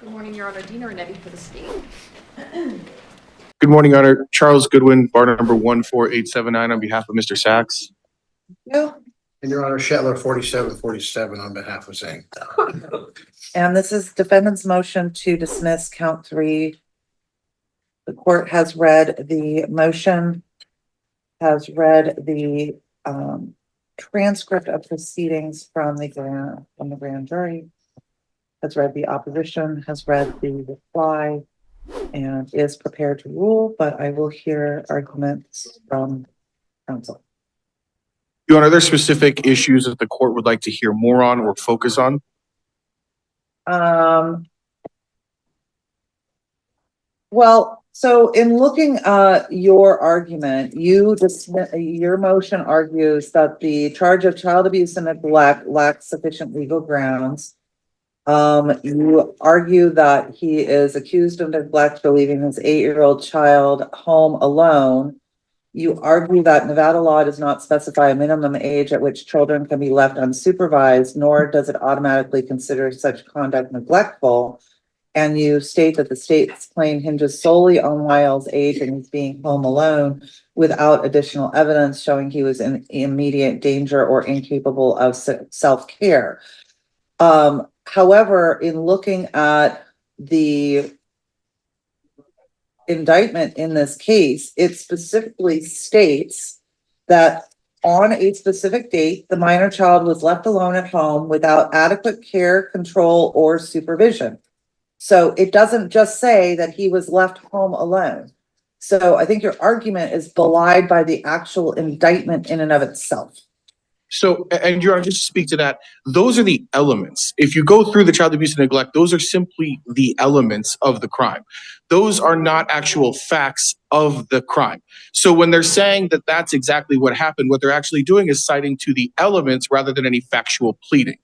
Good morning, Your Honor. Dena Rinetti for the state. Good morning, Your Honor. Charles Goodwin, bar number 14879 on behalf of Mr. Sachs. No. And Your Honor, Shetler 4747 on behalf of Zane. And this is defendant's motion to dismiss count 3. The court has read the motion, has read the transcript of proceedings from the grand jury, has read the opposition, has read the reply, and is prepared to rule, but I will hear arguments from counsel. Your Honor, are there specific issues that the court would like to hear more on or focus on? Well, so in looking at your argument, your motion argues that the charge of child abuse and neglect lacks sufficient legal grounds. You argue that he is accused of neglect for leaving his 8-year-old child home alone. You argue that Nevada law does not specify a minimum age at which children can be left unsupervised, nor does it automatically consider such conduct neglectful. And you state that the state's claim hinges solely on Lyle's age and his being home alone without additional evidence showing he was in immediate danger or incapable of self-care. However, in looking at the indictment in this case, it specifically states that on a specific date, the minor child was left alone at home without adequate care, control, or supervision. So it doesn't just say that he was left home alone. So I think your argument is belied by the actual indictment in and of itself. So, and Your Honor, just to speak to that, those are the elements. If you go through the child abuse and neglect, those are simply the elements of the crime. Those are not actual facts of the crime. So when they're saying that that's exactly what happened, what they're actually doing is citing to the elements rather than any factual pleading.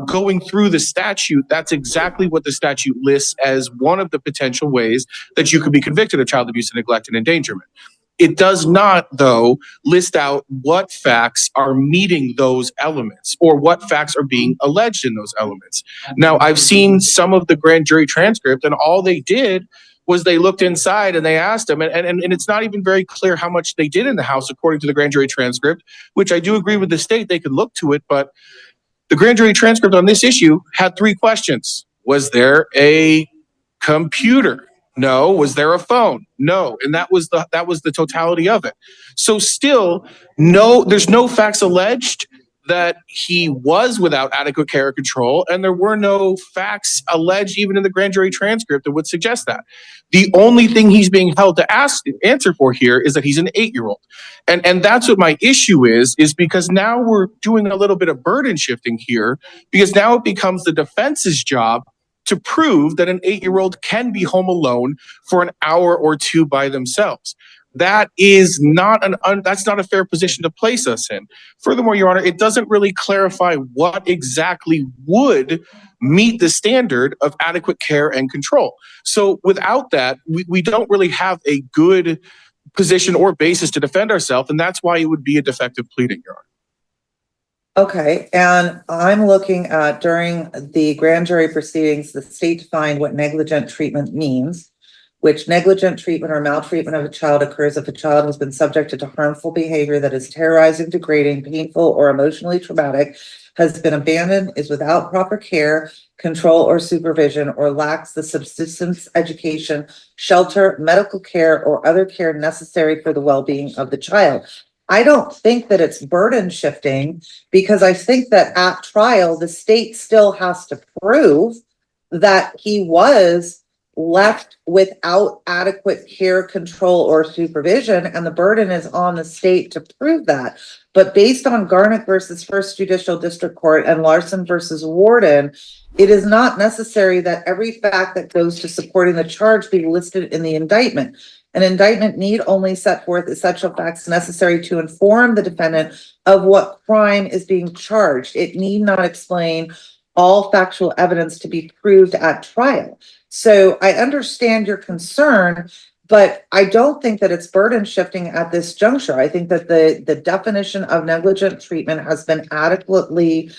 Going through the statute, that's exactly what the statute lists as one of the potential ways that you could be convicted of child abuse and neglect and endangerment. It does not, though, list out what facts are meeting those elements or what facts are being alleged in those elements. Now, I've seen some of the grand jury transcript, and all they did was they looked inside and they asked him, and it's not even very clear how much they did in the house according to the grand jury transcript, which I do agree with the state, they could look to it, but the grand jury transcript on this issue had 3 questions. Was there a computer? No. Was there a phone? No. And that was the totality of it. So still, no, there's no facts alleged that he was without adequate care or control, and there were no facts alleged even in the grand jury transcript that would suggest that. The only thing he's being held to answer for here is that he's an 8-year-old. And that's what my issue is because now we're doing a little bit of burden shifting here, because now it becomes the defense's job to prove that an 8-year-old can be home alone for an hour or 2 by themselves. That is not that's not a fair position to place us in. Furthermore, Your Honor, it doesn't really clarify what exactly would meet the standard of adequate care and control. So without that, we don't really have a good position or basis to defend ourselves, and that's why it would be a defective pleading, Your Honor. Okay, and I'm looking at during the grand jury proceedings, the state defined what negligent treatment means, which negligent treatment or maltreatment of a child occurs if a child has been subjected to harmful behavior that is terrorizing, degrading, painful, or emotionally traumatic, has been abandoned, is without proper care, control, or supervision, or lacks the subsistence, education, shelter, medical care, or other care necessary for the well-being of the child. I don't think that it's burden shifting, because I think that at trial, the state still has to prove that he was left without adequate care, control, or supervision, and the burden is on the state to prove that. But based on Garnett versus First Judicial District Court and Larson versus Warden, it is not necessary that every fact that goes to supporting the charge be listed in the indictment. An indictment need only set forth essential facts necessary to inform the defendant of what crime is being charged. It need not explain all factual evidence to be proved at trial. So I understand your concern, but I don't think that it's burden shifting at this juncture. I think that the definition of negligent treatment has been adequately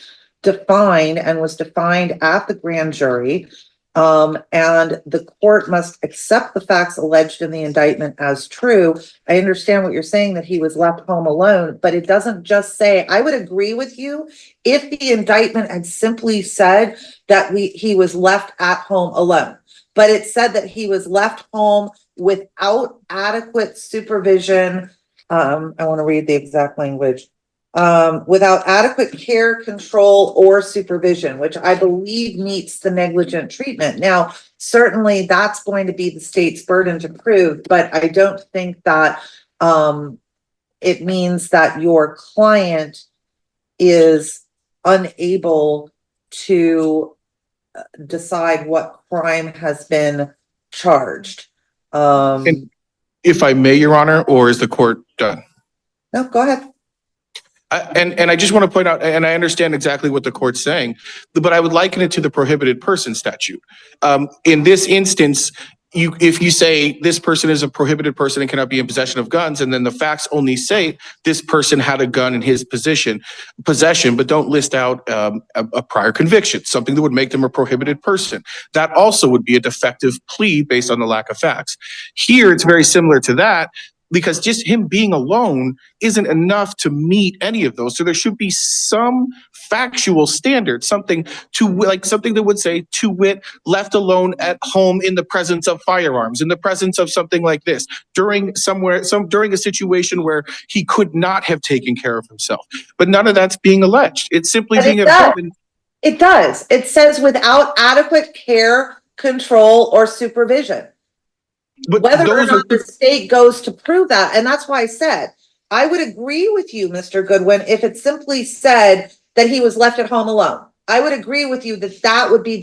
defined and was defined at the grand jury. And the court must accept the facts alleged in the indictment as true. I understand what you're saying, that he was left home alone, but it doesn't just say, I would agree with you if the indictment had simply said that he was left at home alone. But it said that he was left home without adequate supervision. I want to read the exact language. Without adequate care, control, or supervision, which I believe meets the negligent treatment. Now, certainly that's going to be the state's burden to prove, but I don't think that it means that your client is unable to decide what crime has been charged. And if I may, Your Honor, or is the court done? No, go ahead. And I just want to point out, and I understand exactly what the court's saying, but I would liken it to the prohibited person statute. In this instance, if you say this person is a prohibited person and cannot be in possession of guns, and then the facts only say this person had a gun in his possession, but don't list out a prior conviction, something that would make them a prohibited person, that also would be a defective plea based on the lack of facts. Here, it's very similar to that, because just him being alone isn't enough to meet any of those. So there should be some factual standard, something that would say, to wit, left alone at home in the presence of firearms, in the presence of something like this, during a situation where he could not have taken care of himself. But none of that's being alleged. It's simply being abandoned. It does. It says without adequate care, control, or supervision. But Whether or not the state goes to prove that, and that's why I said, I would agree with you, Mr. Goodwin, if it simply said that he was left at home alone. I would agree with you that that would be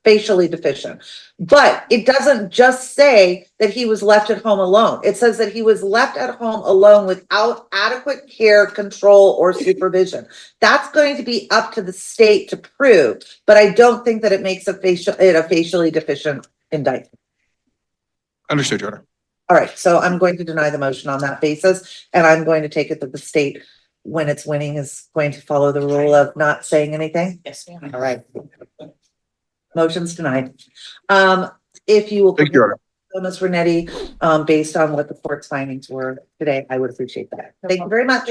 facially deficient. But it doesn't just say that he was left at home alone. It says that he was left at home alone without adequate care, control, or supervision. That's going to be up to the state to prove, but I don't think that it makes it a facially deficient indictment. Understood, Your Honor. All right, so I'm going to deny the motion on that basis, and I'm going to take it that the state, when it's winning, is going to follow the rule of not saying anything. Yes, ma'am. All right. Motion's denied. If you will, Thank you, Your Honor. Ms. Rinetti, based on what the court's findings were today, I would appreciate that. Thank you very much.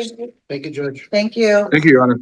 Thank you, Judge. Thank you. Thank you, Your Honor.